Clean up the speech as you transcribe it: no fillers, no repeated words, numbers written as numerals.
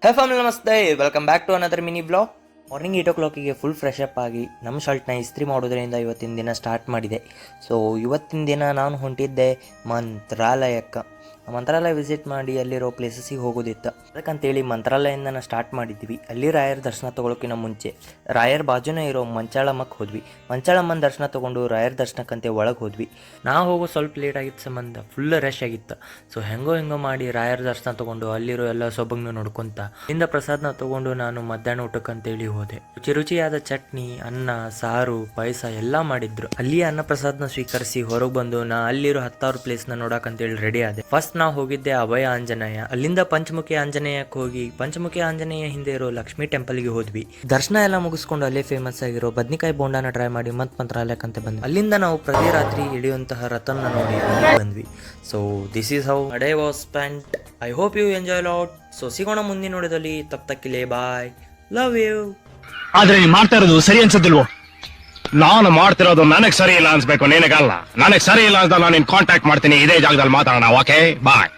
ಹೇ family ನಮಸ್ತೆ, welcome back to another mini blog. Morning 8 o'clock full fresh up ಆಗಿ ನಮ್ಮ ಶರ್ಟ್ನ ಇಸ್ತ್ರಿ ಮಾಡೋದ್ರಿಂದ ಇವತ್ತಿನ ದಿನ ಸ್ಟಾರ್ಟ್ ಮಾಡಿದೆ. ಸೊ ಇವತ್ತಿನ ದಿನ ನಾನು ಹೊಂಟಿದ್ದೆ ಮಂತ್ರಾಲಯಕ್ಕೆ. ಮಂತ್ರಾಲಯ ವಿಸಿಟ್ ಮಾಡಿ ಅಲ್ಲಿರೋ ಪ್ಲೇಸಸ್ಸಿಗೆ ಹೋಗೋದಿತ್ತು. ಅದಕ್ಕಂತೇಳಿ ಮಂತ್ರಾಲಯದಿಂದ ನಾವು ಸ್ಟಾರ್ಟ್ ಮಾಡಿದ್ವಿ. ಅಲ್ಲಿ ರಾಯರ ದರ್ಶನ ತೊಗೊಳಕ್ಕಿಂತ ಮುಂಚೆ ರಾಯರ ಬಾಜುನೇ ಇರೋ ಮಂಚಾಳಮ್ಮಕ್ಕೆ ಹೋದ್ವಿ. ಮಂಚಾಳಮ್ಮನ ದರ್ಶನ ತೊಗೊಂಡು ರಾಯರ ದರ್ಶನಕ್ಕಂತೆ ಒಳಗೆ ಹೋದ್ವಿ. ನಾವು ಹೋಗೋ ಸ್ವಲ್ಪ ಲೇಟ್ ಆಗಿತ್ತು ಸಂಬಂಧ ಫುಲ್ ರಶ್ ಆಗಿತ್ತು. ಸೊ ಹೆಂಗೋ ಮಾಡಿ ರಾಯರ ದರ್ಶನ ತೊಗೊಂಡು ಅಲ್ಲಿರೋ ಎಲ್ಲ ಸೊಬಗನ್ನು ನೋಡ್ಕೊಂತ ಇಂದ ಪ್ರಸಾದನ ತೊಗೊಂಡು ನಾನು ಮಧ್ಯಾಹ್ನ ಊಟಕ್ಕಂತೇಳಿ ಹೋದೆ. ರುಚಿಯಾದ ಚಟ್ನಿ, ಅನ್ನ, ಸಾರು, ಪಾಯಸ ಎಲ್ಲ ಮಾಡಿದ್ರು. ಅಲ್ಲಿಯೇ ಅನ್ನ ಪ್ರಸಾದನ ಸ್ವೀಕರಿಸಿ ಹೊರಗೆ ಬಂದು ನಾ ಅಲ್ಲಿರೋ 10,000 ಪ್ಲೇಸ್ನ ನೋಡಕ್ಕಂತೇಳಿ ರೆಡಿ ಆದೆ. ಫಸ್ಟ್ ನಾವು ಹೋಗಿದ್ದೆ ಅಭಯ ಆಂಜನೇಯ. ಅಲ್ಲಿಂದ ಪಂಚಮುಖಿ ಆಂಜನೇಯಕ್ಕೆ ಹೋಗಿ ಪಂಚಮುಖಿ ಆಂಜನೇಯ ಹಿಂದೆ ಇರೋ ಲಕ್ಷ್ಮೀ ಟೆಂಪಲ್ಗೆ ಹೋದ್ವಿ. ದರ್ಶನ ಎಲ್ಲ ಮುಗಿಸ್ಕೊಂಡು ಅಲ್ಲೇ ಫೇಮಸ್ ಆಗಿರೋ ಬದ್ನಿಕಾಯಿ ಬೋಂಡಾನ ಟ್ರೈ ಮಾಡಿ ಮಂತ್ರಾಲಯಕ್ಕಂತೆ ಬಂದ್ವಿ. ಅಲ್ಲಿಂದ ನಾವು ಪ್ರತಿ ರಾತ್ರಿ ಇಳಿಯುವಂತಹ ರಥನ ನೋಡಿ ಬಂದ್ವಿ. So this is how day was spent. I hope you enjoy lot. So ಸಿಗೋಣ ಮುಂದಿನ ನೋಡಿದಲ್ಲಿ. ತಪ್ತಕ್ಕಿಲೆ ಬಾಯ್, ಲವ್ ಯು. ಆದ್ರೆ ನೀನ್ ಮಾಡ್ತಾ ಇರೋದು ಸರಿ ಅನ್ಸದಿಲ್ವೋ? ನಾನು ಮಾಡ್ತಿರೋದು ನನಗ್ ಸರಿ ಇಲ್ಲ ಅನ್ಸ್ಬೇಕು, ನಿನಗಲ್ಲ. ನನಗ್ ಸರಿ ಇಲ್ಲ ಅಂತ ನಾನು ಕಾಂಟ್ಯಾಕ್ಟ್ ಮಾಡ್ತೀನಿ, ಇದೇ ಜಾಗದಲ್ಲಿ ಮಾತಾಡೋಣ. ಓಕೆ ಬಾಯ್.